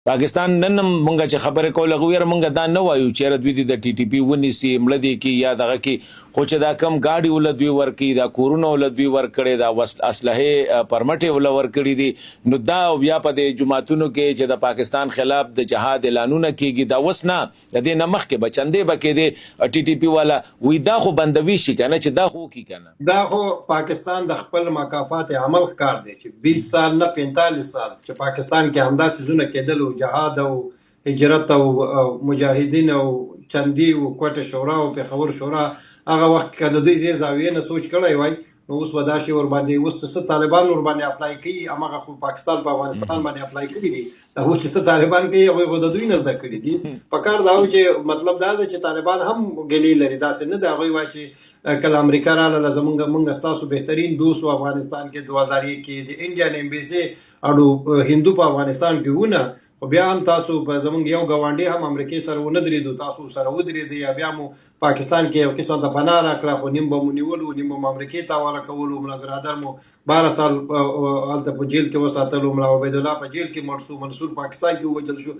پاکستان نن مونږ چې خبره کوله غویر مونږ دا نه وایو چې دوی د ټي ټي پی ونیسي مړه دي کې یا دغه کې خو چې دا کم گاډي ولدوی ورکړي دا کورونه ولدوی ورکړي دا اسلحه پرمټي ول ورکړي دي نو دا بیا په د جماعتونو کې چې د پاکستان خلاف د جهاد اعلانونه کیږي دا وسنه د دې نمخ کې بچندې بکې دي ټي ټي پی والا وې دا خو بندوي شي کنه چې دا خو کی کنه دا خو پاکستان د خپل مکافات عمل ښکار دی چې 20 سال نه 45 سال چې پاکستان کې همداسې زونه کېدل او جهاد او هجرت او مجاهدین او چندی او کوټه شورا او پیښور شورا هغه وخت کې د دې زاویې نه سوچ کړی وای نو اوس ودا شي ور باندې اوس څه طالبان ور باندې اپلای کوي هغه خو پاکستان په افغانستان باندې اپلای کړی دي دا اوس چې طالبان کوي هغه د دوی نه زده کړی دي په کار دا چې مطلب دا چې طالبان هم ګلی لري دا څه نه دا غوي وای چې کله امریکا رااله زمونږ تاسو بهترین دوست افغانستان کې 2001 کې د انډین ایمبیسي اړو هندو په افغانستان کې ونه او بیا هم تاسو په زمونږ یو غونډي هم امریکای سره ونه درېدو تاسو سره ودرېدو یا بیا مو پاکستان کې یو قسم د پناه راکړه خو نیم به مو نیولو نیم به امریکای ته حواله کولو ملا برادر مو 12 سال هلته په جیل کې وساتلو ملا عبید الله په جیل کې مرسو منصور پاکستان کې ووجل شو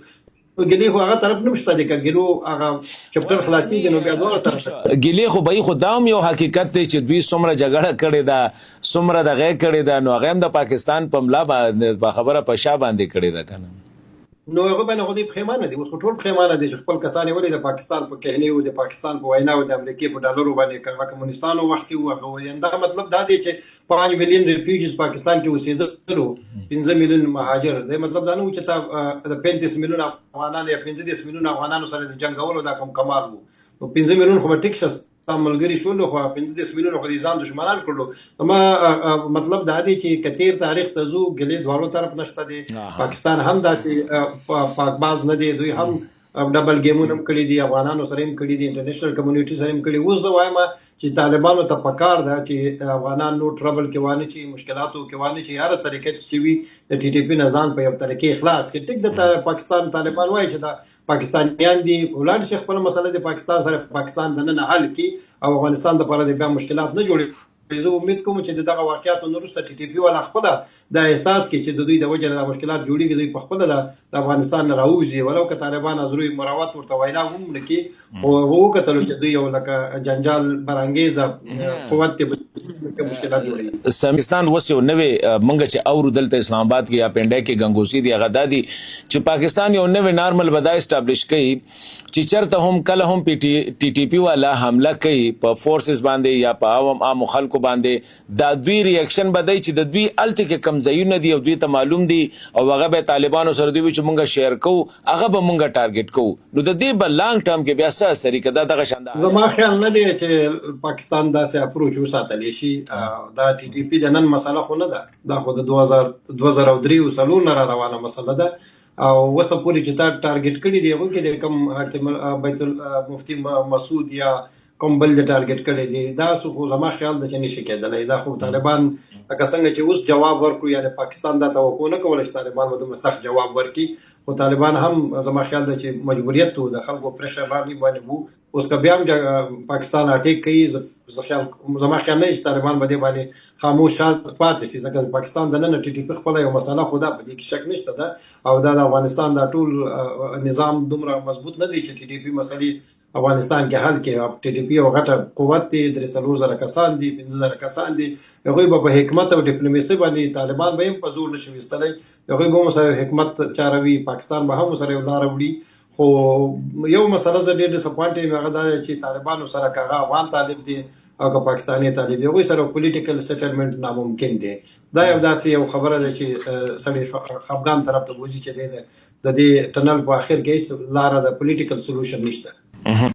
ګلی خو هغه طرف نمشته دي کګلو هغه چپټر خلاصي دي نو بیا دوه طرف ګلی خو به خو دام یو حقیقت دی چې دوی څومره جګړه کړې ده څومره دغه کړې ده نو هغه هم د پاکستان په ملا باندې خبره په شا باندې کړې ده کنه نو هغه باندې خو دې پخېمانه دي اوس خو ټول پخېمانه دي چې خپل کسان ولې د پاکستان په کهنی او د پاکستان په وینا او د امریکای په ډالرو باندې کړه کمونستانو وخت کې هغه ویندا مطلب دا دی چې 5 میلیون ریفیوجیز پاکستان کې اوسېدلو 15 میلیون مهاجر دی مطلب دا نه و چې تا د 35 میلیون افغانان یا 15 میلیون افغانانو سره د جنگولو دا کم کمال وو نو 15 میلیون خو ټیک شته ملګری شول خو 15 میلیون خو ځان دشمنان کړلو ما مطلب دا دی چې کثیر تاریخ ته زو ګلې دوالو طرف نشته دي پاکستان هم داسې پاکباز نه دی دوی هم ډبل گیمونه کړی دي افغانانو سره هم کړی دي انټرنیشنل کمیونټي سره هم کړی اوس زه وایم چې طالبانو ته پکار ده چې افغانان نو ټربل کې وانه چې مشکلاتو کې وانه چې هر طریقې چې وي د ټي ټي پی نظام په یو طریقې اخلاص کې ټیک د پاکستان طالبان وایي چې دا پاکستانیان دي ولاړ شي خپل مسله د پاکستان سره پاکستان د نه حل کې او افغانستان د لپاره د بیا مشکلات نه جوړي زه امید کوم چې دغه واقعیت وروسته ټي ټي پی ولا خپل د احساس کې چې د دوی د وجه د مشکلات جوړیږي دوی په خپل د افغانستان نه راوځي ولو که طالبان ازروي مراوت ورته وینا هم نکي او هغه کتل چې دوی یو لکه جنجال برانګیز قوت ته مشکلات جوړي سمستان وسو نوې منګه چې اور دلته اسلام آباد کې یا پنډه کې غنګوسی دی هغه دادي چې پاکستان یو نوې نارمل ودا اسټابلیش کړي چې چرته هم کله هم ټي ټي پی والا حمله کوي په فورسز باندې یا په عام خلکو باندې دا دوی ریاکشن بدای چې د دوی الته کې کم ځایونه دي او دوی ته معلوم دي او هغه به طالبانو سره دوی چې مونږه شیر کو هغه به مونږه ټارګټ کو نو د دې په لانګ ټرم کې بیا څه سری کده دغه شاندار زما خیال نه دی چې پاکستان داسې اپروچ وساتلی شي دا ټي ټي پی د نن مسله خو نه ده دا خو د 2003 وسلو نه روانه مسله ده او وسه پوری چې تا ټارګټ کړی دی هغه کې د کم حاکم بیت المفتی مسعود یا کوم بل د ټارګټ کړی دی دا خو زما خیال د چې نشي کېدلی دا خو طالبان لکه څنګه چې اوس جواب ورکړو یعنی پاکستان دا توقع نه کوله چې طالبان به دومره سخت جواب ورکړي خو طالبان هم زما خیال ده چې مجبوریت و د خلکو پریشر باندې وو اوس که بیا هم پاکستان اټیک کوي زما خیال نه چې طالبان به دې باندې خاموش پاتې شي ځکه پاکستان د نن ټي ټي پی خپله یو مسله خو دا په دې کې شک نشته ده او دا د افغانستان دا ټول نظام دومره مضبوط نه دی چې ټي ټي پی مسلې افغانستان کې حل کې ټي ټي پی یو غټه قوت دی 300,000 کسان دي 15,000 کسان دي هغوی به په حکمت او ډیپلوماسي باندې طالبان به هم په زور نشي ویستلی هغوی به هم سره حکمت چاروي پاکستان به هم سره یو لاره وړي خو یو مسله زه ډېر ډساپوینټ یم هغه دا چې طالبانو سره که هغه افغان طالب دی او که پاکستاني طالب دی هغوی سره پولیټیکل سیټلمنټ ناممکن دی دا یو داسې یو خبره ده چې سړی افغان طرف ته بوځي چې د دې ټنل په اخر کې هیڅ لاره د پولیټیکل سولوشن نشته